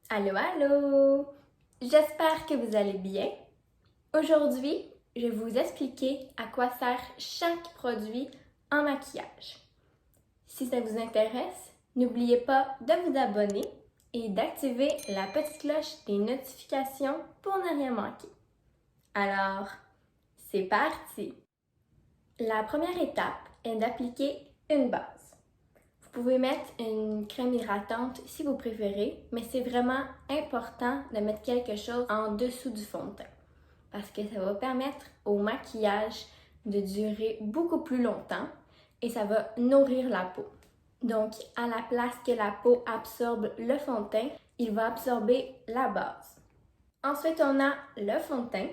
Allô, allô! J'espère que vous allez bien. Aujourd'hui, je vais vous expliquer à quoi sert chaque produit en maquillage. Si ça vous intéresse, n'oubliez pas de vous abonner et d'activer la petite cloche des notifications pour ne rien manquer. Alors, c'est parti! La première étape est d'appliquer une base. Vous pouvez mettre une crème hydratante si vous préférez, mais c'est vraiment important de mettre quelque chose en dessous du fond de teint parce que ça va permettre au maquillage de durer beaucoup plus longtemps et ça va nourrir la peau. Donc, à la place que la peau absorbe le fond de teint, il va absorber la base. Ensuite, on a le fond de teint.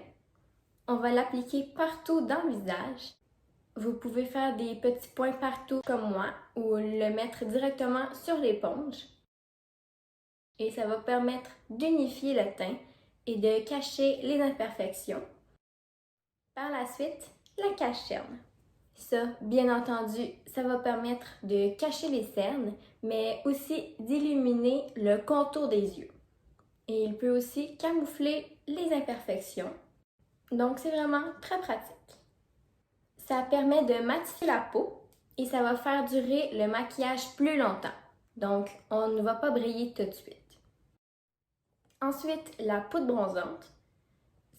On va l'appliquer partout dans le visage. Vous pouvez faire des petits points partout comme moi ou le mettre directement sur l'éponge. Et ça va permettre d'unifier le teint et de cacher les imperfections. Par la suite, la cache-cerne. Ça, bien entendu, ça va permettre de cacher les cernes, mais aussi d'illuminer le contour des yeux. Et il peut aussi camoufler les imperfections. Donc, c'est vraiment très pratique. Ça permet de matifier la peau et ça va faire durer le maquillage plus longtemps. Donc, on ne va pas briller tout de suite. Ensuite, la poudre bronzante.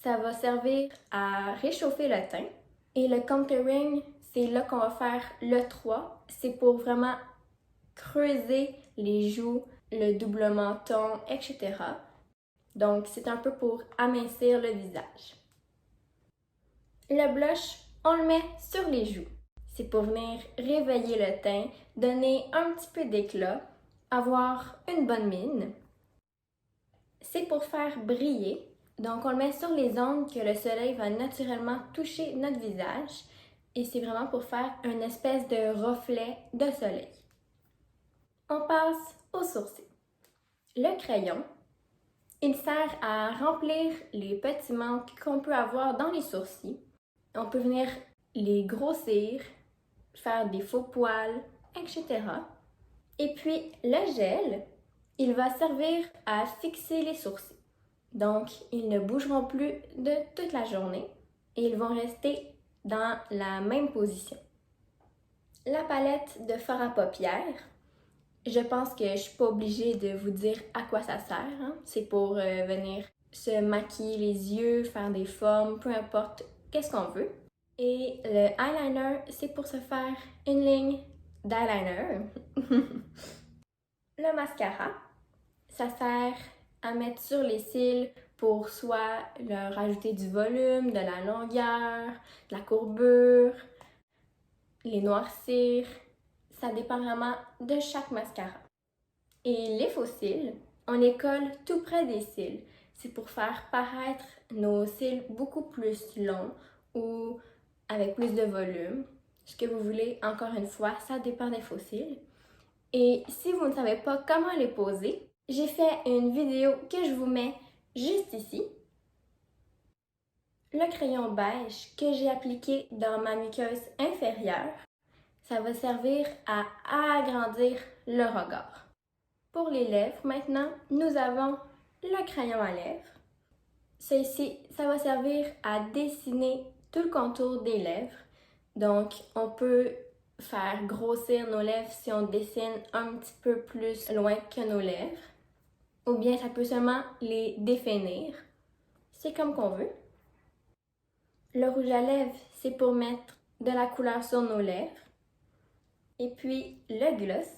Ça va servir à réchauffer le teint. Et le contouring, c'est là qu'on va faire le 3. C'est pour vraiment creuser les joues, le double menton, etc. Donc, c'est un peu pour amincir le visage. Le blush, on le met sur les joues. C'est pour venir réveiller le teint, donner un petit peu d'éclat, avoir une bonne mine. C'est pour faire briller. Donc, on le met sur les zones que le soleil va naturellement toucher notre visage. Et c'est vraiment pour faire une espèce de reflet de soleil. On passe aux sourcils. Le crayon, il sert à remplir les petits manques qu'on peut avoir dans les sourcils. On peut venir les grossir, faire des faux poils, etc. Et puis le gel, il va servir à fixer les sourcils. Donc, ils ne bougeront plus de toute la journée et ils vont rester dans la même position. La palette de fard à paupières, je pense que je ne suis pas obligée de vous dire à quoi ça sert. Hein? C'est pour venir se maquiller les yeux, faire des formes, peu importe qu'est-ce qu'on veut. Et le eyeliner, c'est pour se faire une ligne d'eyeliner. Le mascara, ça sert à mettre sur les cils pour soit leur ajouter du volume, de la longueur, de la courbure, les noircir. Ça dépend vraiment de chaque mascara. Et les faux cils, on les colle tout près des cils. C'est pour faire paraître nos cils beaucoup plus longs ou avec plus de volume. Ce que vous voulez, encore une fois, ça dépend des faux cils. Et si vous ne savez pas comment les poser, j'ai fait une vidéo que je vous mets juste ici. Le crayon beige que j'ai appliqué dans ma muqueuse inférieure, ça va servir à agrandir le regard. Pour les lèvres, maintenant, nous avons le crayon à lèvres. Celui-ci, ça va servir à dessiner tout le contour des lèvres. Donc, on peut faire grossir nos lèvres si on dessine un petit peu plus loin que nos lèvres. Ou bien, ça peut seulement les définir. C'est comme qu'on veut. Le rouge à lèvres, c'est pour mettre de la couleur sur nos lèvres. Et puis, le gloss,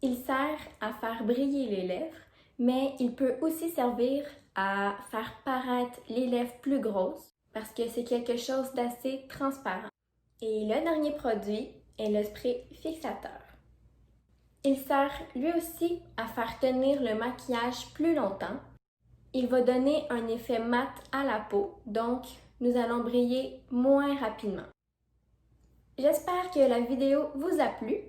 il sert à faire briller les lèvres, mais il peut aussi servir à faire paraître les lèvres plus grosses parce que c'est quelque chose d'assez transparent. Et le dernier produit est le spray fixateur. Il sert lui aussi à faire tenir le maquillage plus longtemps. Il va donner un effet mat à la peau, donc nous allons briller moins rapidement. J'espère que la vidéo vous a plu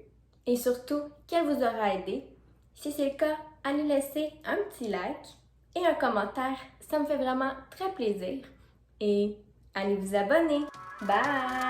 et surtout qu'elle vous aura aidé. Si c'est le cas, allez laisser un petit like et un commentaire, ça me fait vraiment très plaisir. Et allez vous abonner. Bye!